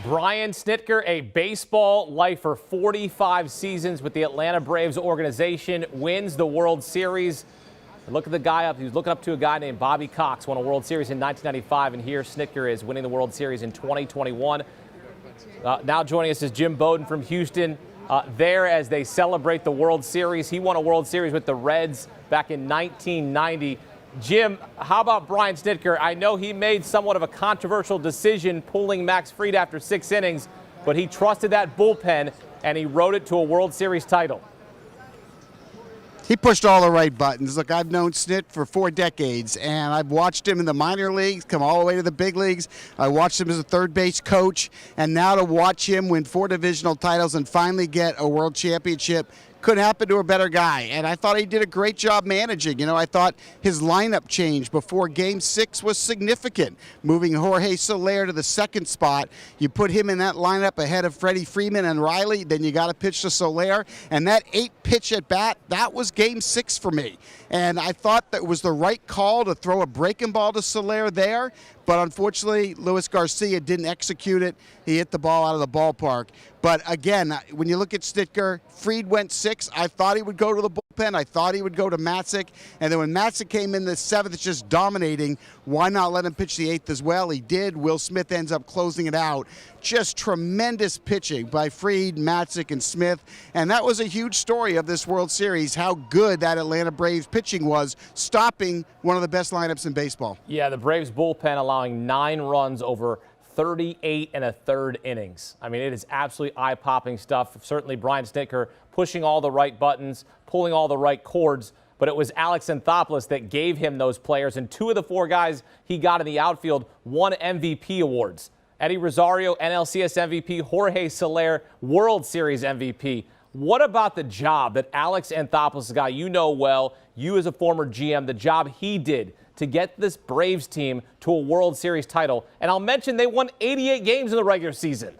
Brian Snitker, a baseball lifer, 45 seasons with the Atlanta Braves organization, wins the World Series. And look at the guy up. He was looking up to a guy named Bobby Cox, won a World Series in 1995, and here Snitker is winning the World Series in 2021. Now joining us is Jim Bowden from Houston. There as they celebrate the World Series. He won a World Series with the Reds back in 1990. Jim, how about Brian Snitker? I know he made somewhat of a controversial decision pulling Max Fried after 6 innings, but he trusted that bullpen and he rode it to a World Series title. He pushed all the right buttons. Look, I've known Snit for 4 decades, and I've watched him in the minor leagues come all the way to the big leagues. I watched him as a third base coach, and now to watch him win 4 divisional titles and finally get a world championship couldn't happen to a better guy. And I thought he did a great job managing. You know, I thought his lineup change before Game 6 was significant. Moving Jorge Soler to the second spot, you put him in that lineup ahead of Freddie Freeman and Riley, then you got to pitch to Soler. And that 8-pitch at bat, that was Game 6 for me. And I thought that was the right call to throw a breaking ball to Soler there. But unfortunately, Luis Garcia didn't execute it. He hit the ball out of the ballpark. But again, when you look at Snitker, Fried went 6. I thought he would go to the bullpen. I thought he would go to Matzik. And then when Matzik came in the 7th, just dominating, why not let him pitch the 8th as well? He did. Will Smith ends up closing it out. Just tremendous pitching by Fried, Matzik, and Smith. And that was a huge story of this World Series, how good that Atlanta Braves pitching was, stopping one of the best lineups in baseball. Yeah, the Braves bullpen allowing 9 runs over 38 1/3 innings. I mean, it is absolutely eye-popping stuff. Certainly Brian Snitker pushing all the right buttons, pulling all the right cords, but it was Alex Anthopoulos that gave him those players, and 2 of the 4 guys he got in the outfield won MVP awards. Eddie Rosario, NLCS MVP, Jorge Soler, World Series MVP. What about the job that Alex Anthopoulos, a guy you know well, you as a former GM, the job he did to get this Braves team to a World Series title? And I'll mention they won 88 games in the regular season.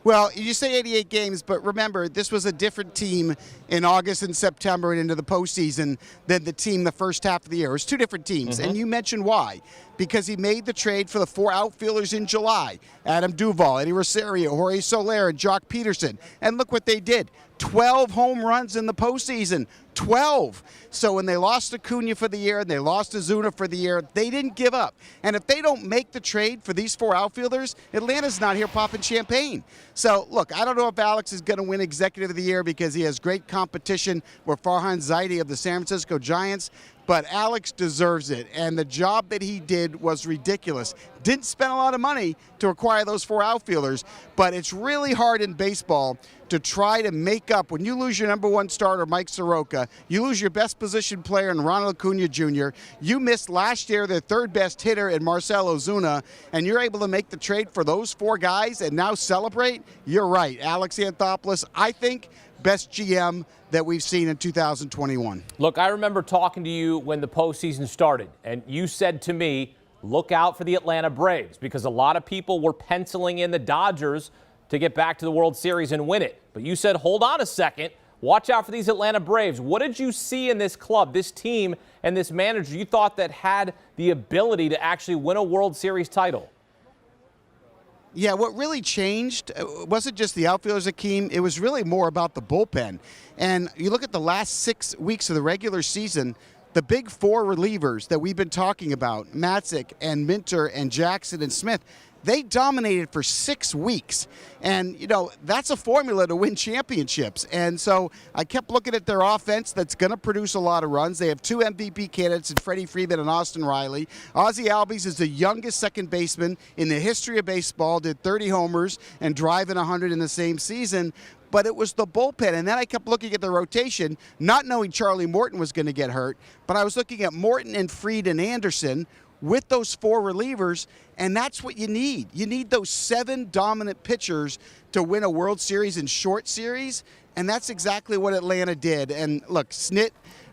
Well, you say 88 games, but remember, this was a different team in August and September and into the postseason than the team the first half of the year. It was 2 different teams, and you mentioned why. Because he made the trade for the 4 outfielders in July. Adam Duvall, Eddie Rosario, Jorge Soler, and Jock Peterson. And look what they did. 12 home runs in the postseason. 12. So when they lost Acuna for the year and they lost Ozuna for the year, they didn't give up. And if they don't make the trade for these 4 outfielders, Atlanta's not here popping champagne. So, look, I don't know if Alex is going to win Executive of the Year because he has great competition with Farhan Zaidi of the San Francisco Giants. But Alex deserves it, and the job that he did was ridiculous. Didn't spend a lot of money to acquire those 4 outfielders, but it's really hard in baseball to try to make up. When you lose your #1 starter, Mike Soroka, you lose your best position player in Ronald Acuna Jr., you missed last year their 3rd best hitter in Marcell Ozuna, and you're able to make the trade for those 4 guys and now celebrate? You're right. Alex Anthopoulos, I think, best GM that we've seen in 2021. Look, I remember talking to you when the postseason started, and you said to me, look out for the Atlanta Braves, because a lot of people were penciling in the Dodgers to get back to the World Series and win it. But you said, hold on a second, watch out for these Atlanta Braves. What did you see in this club, this team, and this manager you thought that had the ability to actually win a World Series title? Yeah, what really changed wasn't just the outfielders that came. It was really more about the bullpen. And you look at the last 6 weeks of the regular season, the big 4 relievers that we've been talking about, Matzik and Minter and Jackson and Smith, they dominated for 6 weeks. And, you know, that's a formula to win championships. And so I kept looking at their offense that's going to produce a lot of runs. They have 2 MVP candidates in Freddie Freeman and Austin Riley. Ozzie Albies is the youngest second baseman in the history of baseball, did 30 homers and driving 100 in the same season. But it was the bullpen. And then I kept looking at the rotation, not knowing Charlie Morton was going to get hurt. But I was looking at Morton and Fried and Anderson with those 4 relievers, and that's what you need. You need those 7 dominant pitchers to win a World Series in short series, and that's exactly what Atlanta did. And look,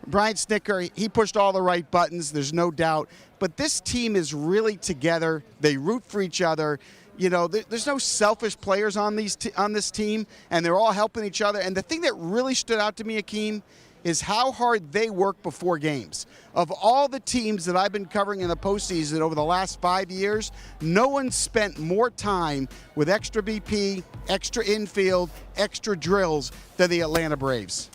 Brian Snitker, he pushed all the right buttons, there's no doubt. But this team is really together. They root for each other. You know, there's no selfish players on this team, and they're all helping each other. And the thing that really stood out to me, Akeem, is how hard they work before games. Of all the teams that I've been covering in the postseason over the last 5 years, no one spent more time with extra BP, extra infield, extra drills than the Atlanta Braves.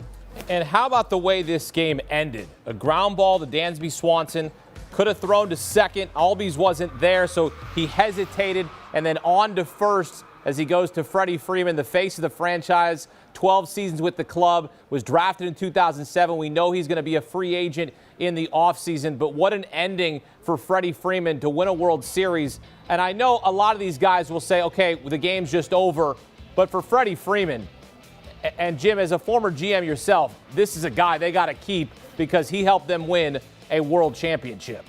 And how about the way this game ended? A ground ball to Dansby Swanson. Could have thrown to second. Albies wasn't there, so he hesitated, and then on to first as he goes to Freddie Freeman, the face of the franchise, 12 seasons with the club, was drafted in 2007. We know he's going to be a free agent in the offseason, but what an ending for Freddie Freeman to win a World Series. And I know a lot of these guys will say, okay, the game's just over, but for Freddie Freeman, and Jim, as a former GM yourself, this is a guy they got to keep because he helped them win a world championship.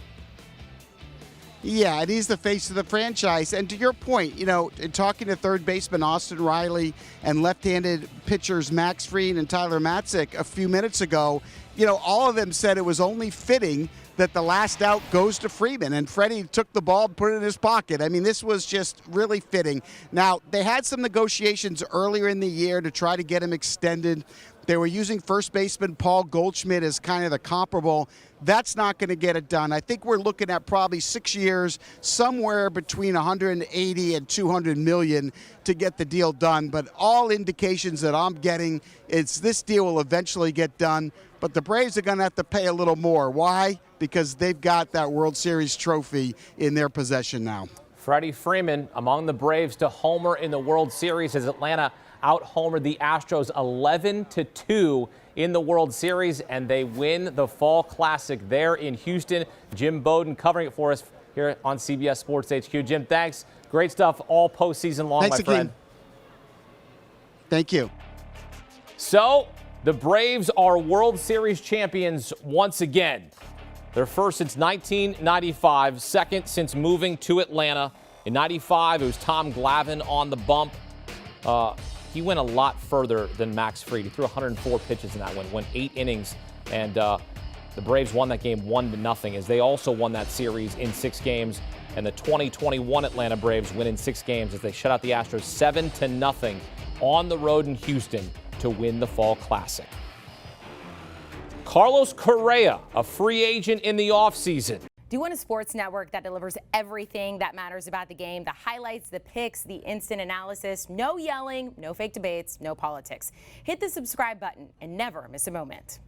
Yeah, and he's the face of the franchise. And to your point, you know, in talking to third baseman Austin Riley and left-handed pitchers Max Fried and Tyler Matzik a few minutes ago, you know, all of them said it was only fitting that the last out goes to Freeman, and Freddie took the ball and put it in his pocket. I mean, this was just really fitting. Now, they had some negotiations earlier in the year to try to get him extended. They were using first baseman Paul Goldschmidt as kind of the comparable. That's not going to get it done. I think we're looking at probably 6 years, somewhere between 180 and 200 million to get the deal done. But all indications that I'm getting is this deal will eventually get done. But the Braves are going to have to pay a little more. Why? Because they've got that World Series trophy in their possession now. Freddie Freeman among the Braves to homer in the World Series as Atlanta out-homered the Astros 11-2 in the World Series, and they win the Fall Classic there in Houston. Jim Bowden covering it for us here on CBS Sports HQ. Jim, thanks. Great stuff all postseason long, Thanks my friend. Thank you. So, the Braves are World Series champions once again. Their first since 1995, second since moving to Atlanta. In 95, it was Tom Glavine on the bump. He went a lot further than Max Fried. He threw 104 pitches in that one, went 8 innings, and the Braves won that game 1-0 as they also won that series in 6 games. And the 2021 Atlanta Braves win in 6 games as they shut out the Astros 7-0 on the road in Houston to win the Fall Classic. Carlos Correa, a free agent in the offseason. Do you want a sports network that delivers everything that matters about the game? The highlights, the picks, the instant analysis, no yelling, no fake debates, no politics. Hit the subscribe button and never miss a moment.